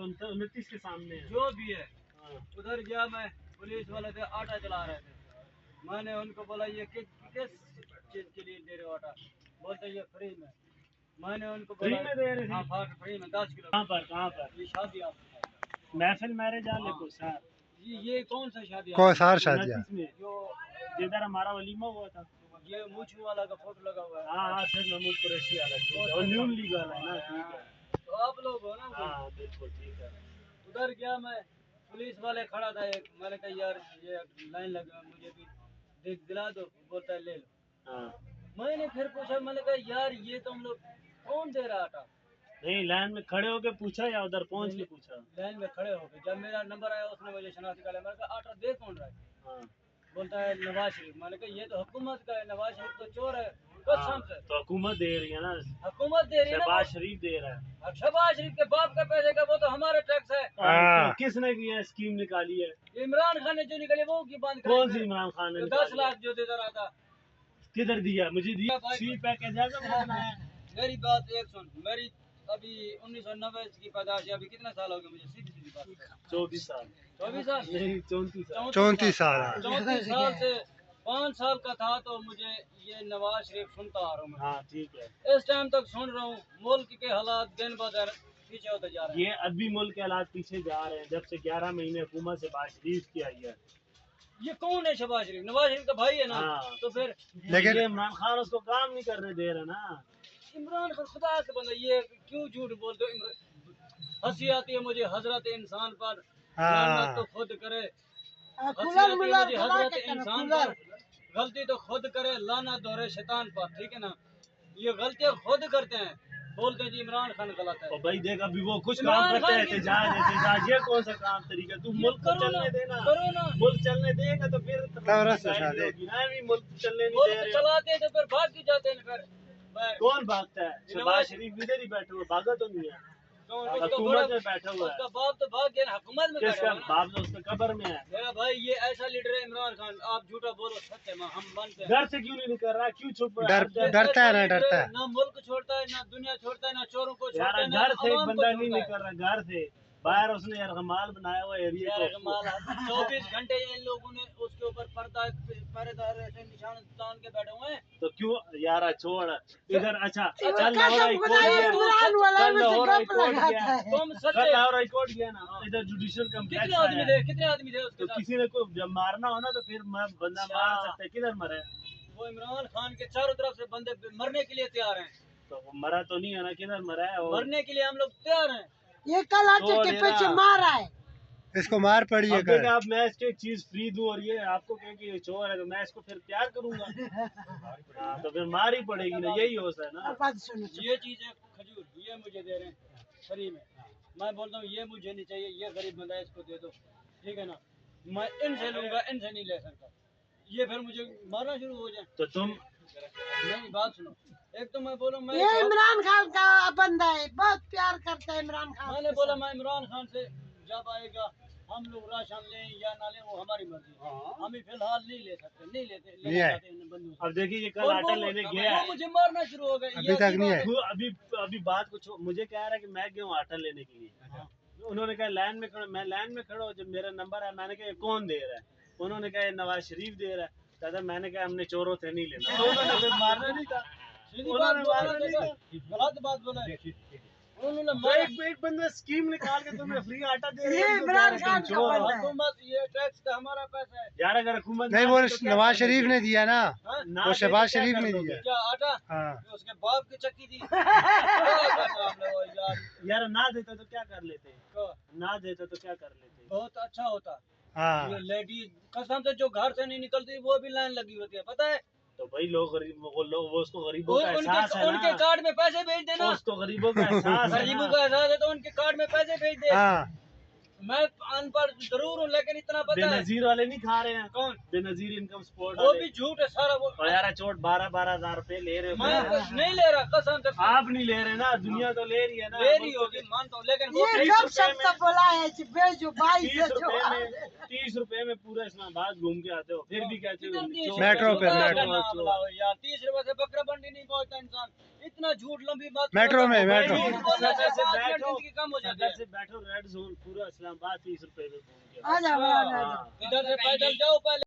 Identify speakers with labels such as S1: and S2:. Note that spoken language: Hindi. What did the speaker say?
S1: 29 के सामने है।
S2: जो भी है उधर गया मैं, पुलिस वाले थे आटा चला रहे थे, मैंने उनको बोला ये किस चीज के लिए दे रहे हो आटा, बोलते ये फ्री में। मैंने उनको
S1: फ्री में दे रहे थे?
S2: हाँ फ्री में 10 किलो।
S1: कहाँ पर?
S2: ये शादी आपकी
S1: महफिल मैरिज हाल को सर।
S2: ये कौन सा शादी?
S3: कोसार शादी
S2: जो
S1: जिधर हमारा वलीमा हुआ था।
S2: ये मूछू वाला का फोटो लगा हुआ है।
S1: हाँ सर, महमूद कुरैशी वाला और न्यून लीगल है ना। ठीक है,
S2: तो आप लोग हो ना?
S1: हाँ बिल्कुल ठीक है।
S2: उधर गया मैं, पुलिस वाले खड़ा था एक, मैंने कहा यार ये लाइन लगा, मुझे भी दिला दो, बोलता है ले लो।
S1: हाँ
S2: मैंने फिर पूछा, मैंने कहा यार ये तो हम लोग कौन दे रहा था?
S1: नहीं, लाइन में खड़े होके पूछा या उधर पहुंच के पूछा?
S2: लाइन में खड़े हो गए, जब मेरा नंबर आया उसने मुझे शनाख्ती कार्ड, मैंने कहा आटा दे कौन रहा है?
S1: हाँ।
S2: बोलता है नवाज शरीफ। मैंने कहा ये तो हुकूमत का है, नवाज शरीफ तो चोर है। कसम से।
S1: तो हुकूमत दे रही है ना,
S2: हुकूमत दे रही है ना।
S1: शहबाज शरीफ दे रहा है।
S2: अब शहबाज शरीफ के बाप का पैसे का वो तो हमारे टैक्स है।
S1: तो किसने की है स्कीम निकाली है?
S2: इमरान खान ने जो निकाली वो की बंद
S1: कौन सी इमरान खान ने?
S2: 10 लाख जो देता रहा था।
S1: किधर दिया? मुझे दिया सी पैकेज बनाया।
S2: मेरी बात एक सुन, मेरी अभी 1990 की पैदाश है, अभी कितना साल हो गए मुझे? सीधी सीधी बात
S1: 24 साल।
S2: 24 साल
S1: नहीं 34 साल।
S3: 34 साल
S2: 34 साल से 5 साल का था तो मुझे ये नवाज शरीफ सुनता आ रहा हूँ मैं।
S1: हाँ ठीक है।
S2: इस टाइम तक सुन रहा हूँ, मुल्क के हालात दिन ब दिन पीछे होते जा रहे हैं।
S1: ये अभी मुल्क के हालात पीछे जा रहे हैं जब से 11 महीने हुकूमत से शहबाज शरीफ की आई है।
S2: ये कौन है शहबाज शरीफ? नवाज शरीफ का भाई है ना।
S1: हाँ।
S2: तो फिर
S3: लेकिन
S1: ये इमरान खान उसको काम नहीं करने दे रहे ना।
S2: इमरान खान खुदा के बंदा, ये क्यों झूठ बोलते हो? हंसी आती है मुझे हजरत इंसान पर, लानत तो खुद करे। हंसी आती है मुझे हजरत इंसान पर, गलती तो खुद करे, लाना दोहरे शैतान पर। ठीक है ना, ये गलतियां खुद करते हैं, बोलते हैं जी इमरान खान गलत है।
S1: और भाई देख अभी वो कुछ काम करते हैं एहतजाज, ये कौन सा काम तरीका? तू मुल्क को चलने देना,
S2: करो ना।
S1: मुल्क चलने देगा तो फिर मुल्क चलने नहीं दे रहे।
S2: चलाते हैं तो फिर भाग के जाते हैं। फिर
S1: कौन भागता है? शहबाज शरीफ इधर ही बैठे हुए, भागा तो नहीं है, हुकूमत में बैठा हुआ है।
S2: उसका बाप तो भाग गया, हुकूमत में बैठा हुआ है।
S1: बाप तो उसके कब्र में है।
S2: मेरा भाई ये ऐसा लीडर है इमरान खान, आप झूठा बोलो सच है, हम मानते हैं।
S1: घर से क्यों नहीं निकल रहा? क्यों चुप रहा?
S3: डरता है ना, डरता है
S2: ना मुल्क छोड़ता है, ना दुनिया छोड़ता है, ना चोरों को छोड़ता है,
S1: घर से एक बंदा नहीं निकल रहा। घर से बाहर उसने यरगमाल बनाया हुआ एरिया को।
S2: 24 घंटे इन लोगों ने उसके ऊपर पर्दा पहरेदार ऐसे निशान तान के बैठे हुए हैं।
S1: तो क्यों यार छोड़ इधर। अच्छा चल
S2: तुम सच्चे
S1: लाहौर हाई कोर्ट गया ना, इधर जुडिशियल
S2: कितने आदमी थे? कितने आदमी थे उसके
S1: तो
S2: साथ?
S1: किसी ने को जब मारना हो ना तो फिर बंदा मार सकता है। किधर मरे?
S2: वो इमरान खान के चारों तरफ से बंदे मरने के लिए तैयार हैं।
S1: तो वो मरा तो नहीं है ना? किधर मरा है?
S2: मरने के लिए हम लोग तैयार हैं।
S4: ये कल आटे के पीछे मारा है,
S3: इसको मार पड़ी है।
S1: अब मैं इसको एक चीज फ्री दूं और ये आपको कहे कि ये चोर है तो मैं इसको फिर प्यार करूंगा। तो फिर मार ही पड़ेगी ना, यही होता है ना।
S2: ये चीज है खजूर, ये मुझे दे रहे हैं फ्री में, मैं बोलता हूँ ये मुझे नहीं चाहिए, ये गरीब बंदा है इसको दे दो। ठीक है ना, मैं इनसे लूंगा, इनसे नहीं ले सकता। ये फिर मुझे मारना शुरू हो जाए
S1: तो तुम
S2: मेरी बात सुनो। एक तो मैं बोलूँ मैं
S4: ये इमरान खान का बंदा है, बहुत प्यार करता है इमरान खान।
S2: मैंने बोला मैं इमरान खान से जब आएगा हम लोग राशन लें या ना लें वो हमारी मर्जी है। हम फिलहाल नहीं ले सकते, नहीं लेते।
S1: अब देखिए ये कल आटा लेने गया है,
S2: मुझे मारना शुरू हो गया।
S3: अभी तक नहीं है।
S1: अभी बात कुछ मुझे कह रहा है कि मैं गया हूँ आटा लेने के लिए। उन्होंने कहा लाइन में खड़ा, मैं लाइन में खड़ा हूँ। जब मेरा नंबर है मैंने कहा कौन दे रहा है? उन्होंने कहा नवाज शरीफ दे रहा है। दादा मैंने कहा हमने चोरों से नहीं लेना। तो उन्होंने मारना नहीं था, उन्होंने मारना नहीं था।
S2: गलत बात बोला।
S1: एक बंदा स्कीम निकाल के तुम्हें फ्री आटा दे रहे
S4: ये इमरान खान का बंदा है।
S2: हुकूमत ये टैक्स का हमारा पैसा है
S1: यार। अगर हुकूमत
S3: नहीं वो नवाज शरीफ ने दिया ना, वो शहबाज शरीफ ने दिया।
S2: क्या आटा?
S3: हाँ
S2: उसके बाप की चक्की थी।
S1: यार ना देता तो क्या कर लेते? ना देता तो क्या कर लेते?
S2: बहुत अच्छा होता।
S3: हाँ
S2: ये लेडीज कसम से जो घर से नहीं निकलती वो भी लाइन लगी होती है, पता है?
S1: तो भाई लोग गरीब वो उसको गरीबों का एहसास है
S2: उनके कार्ड में पैसे भेज देना।
S1: उसको गरीबों का एहसास है।
S2: गरीबों का एहसास है तो उनके कार्ड में पैसे भेज दे।
S3: हाँ।
S2: मैं अनपढ़ जरूर हूँ लेकिन इतना पता है।
S1: बेनजीर वाले नहीं खा रहे हैं?
S2: कौन?
S1: बेनजीर इनकम सपोर्ट
S2: वो भी झूठ है सारा वो।
S1: और यार चोट 12-12 हजार रुपए ले रहे हो।
S2: मैं नहीं ले रहा कसम से।
S1: आप नहीं ले रहे ना, दुनिया तो ले रही है ना।
S2: ले रही होगी मानता हूँ, लेकिन वो
S4: ये कब शब्द बोला है भेजो भाई से जो
S1: 30 रुपए में पूरा इस्लामाबाद घूम के आते हो, फिर भी कहते हो चोर,
S3: मेट्रो पे,
S1: चोर,
S3: मेट्रो।
S1: चोर, चोर।
S2: यार 30 रुपए से बकरा मंडी नहीं पहुंचता इंसान, इतना झूठ लंबी बात
S3: मेट्रो में, मेट्रो।
S1: सदर से बैठो,
S2: जिंदगी कम हो जाती
S1: सदर
S2: है।
S1: से बैठो, रेड जोन पूरा इस्लामाबाद 30 रुपए में घूम के
S4: आ जाओ, आ जाओ, आ जाओ।
S1: हाँ।
S2: इधर से पैदल जाओ पहले